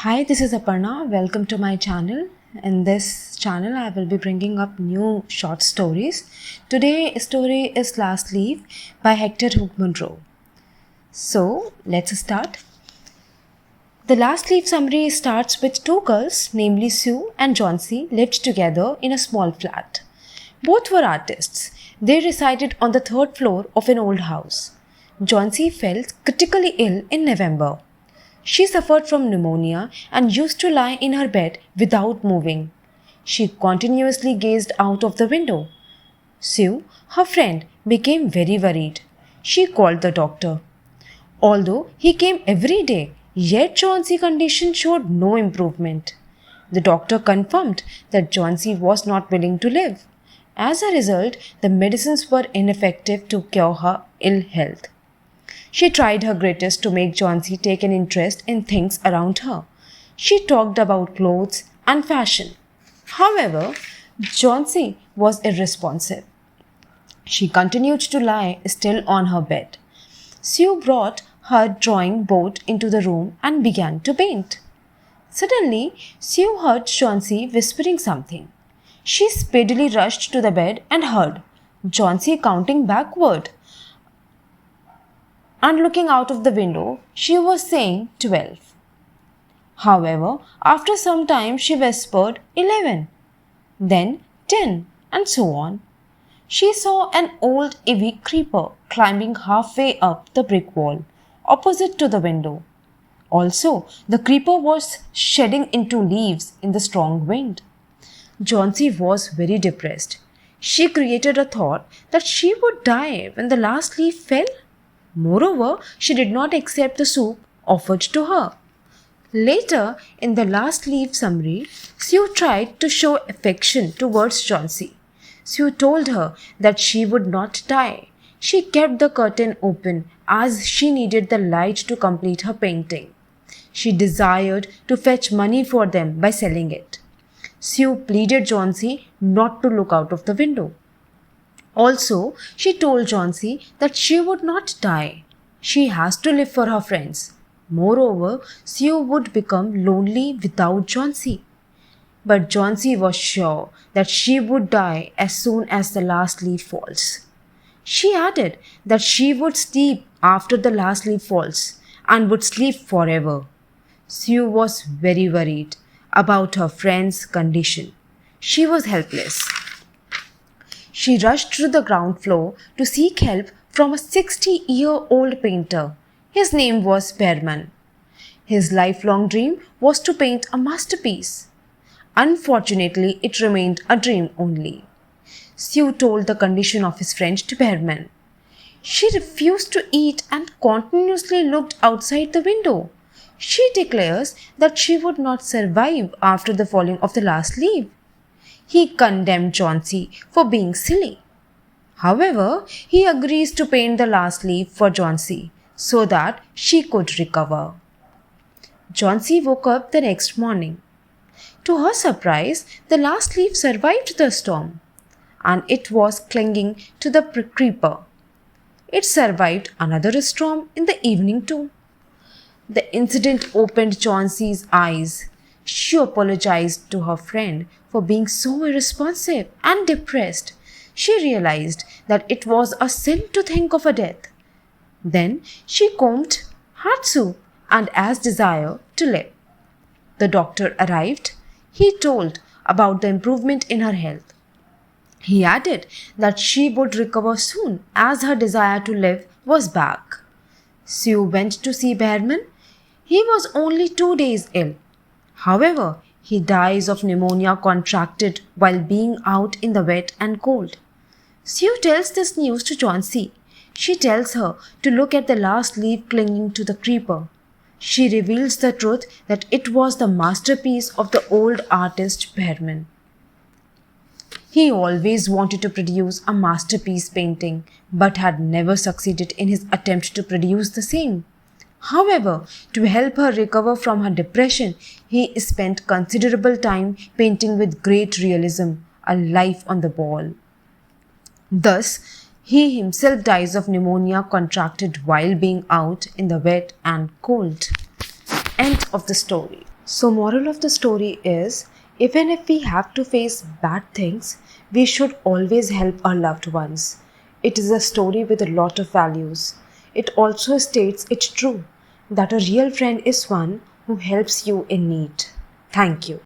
Hi, this is Aparna. Welcome to my channel. In this channel, I will be bringing up new short stories. Today's story is Last Leaf by Hector Hugh Munro. So, let's start. The Last Leaf summary starts with two girls, namely Sue and Johnsy, lived together in a small flat. Both were artists. They resided on the third floor of an old house. Johnsy fell critically ill in November. She suffered from pneumonia and used to lie in her bed without moving. She continuously gazed out of the window. Sue, her friend, became very worried. She called the doctor. Although he came every day, yet Johnsey's condition showed no improvement. The doctor confirmed that Johnsy was not willing to live. As a result, the medicines were ineffective to cure her ill health. She tried her greatest to make Johnsy take an interest in things around her. She talked about clothes and fashion. However, Johnsy was irresponsive. She continued to lie still on her bed. Sue brought her drawing board into the room and began to paint. Suddenly, Sue heard Johnsy whispering something. She speedily rushed to the bed and heard Johnsy counting backward. And looking out of the window, she was saying 12. However, after some time she whispered 11, then 10, and so on. She saw an old ivy creeper climbing halfway up the brick wall, opposite to the window. Also, the creeper was shedding into leaves in the strong wind. Johnsy was very depressed. She created a thought that she would die when the last leaf fell. Moreover, she did not accept the soup offered to her. Later, in the Last Leaf summary, Sue tried to show affection towards Johnsy. Sue told her that she would not die. She kept the curtain open as she needed the light to complete her painting. She desired to fetch money for them by selling it. Sue pleaded Johnsy not to look out of the window. Also, she told Johnsy that she would not die. She has to live for her friends. Moreover, Sue would become lonely without Johnsy. But Johnsy was sure that she would die as soon as the last leaf falls. She added that she would sleep after the last leaf falls and would sleep forever. Sue was very worried about her friend's condition. She was helpless. She rushed to the ground floor to seek help from a 60-year-old painter. His name was Behrman. His lifelong dream was to paint a masterpiece. Unfortunately, it remained a dream only. Sue told the condition of his friend to Behrman. She refused to eat and continuously looked outside the window. She declares that she would not survive after the falling of the last leaf. He condemned Johnsy for being silly. However, he agrees to paint the last leaf for Johnsy so that she could recover. Johnsy woke up the next morning. To her surprise, the last leaf survived the storm, and it was clinging to the creeper. It survived another storm in the evening too. The incident opened Johnsy's eyes. She apologized to her friend for being so irresponsive and depressed. She realized that it was a sin to think of a death. Then she combed, had soup, and asked Desire to live. The doctor arrived. He told about the improvement in her health. He added that she would recover soon as her desire to live was back. Sue went to see Behrman. He was only 2 days ill. However, he dies of pneumonia contracted while being out in the wet and cold. Sue tells this news to Johnsy. She tells her to look at the last leaf clinging to the creeper. She reveals the truth that it was the masterpiece of the old artist Behrman. He always wanted to produce a masterpiece painting, but had never succeeded in his attempt to produce the same. However, to help her recover from her depression, he spent considerable time painting with great realism a life on the wall. Thus, he himself dies of pneumonia contracted while being out in the wet and cold. End of the story. So, moral of the story is, even if we have to face bad things, we should always help our loved ones. It is a story with a lot of values. It also states it's true that a real friend is one who helps you in need. Thank you.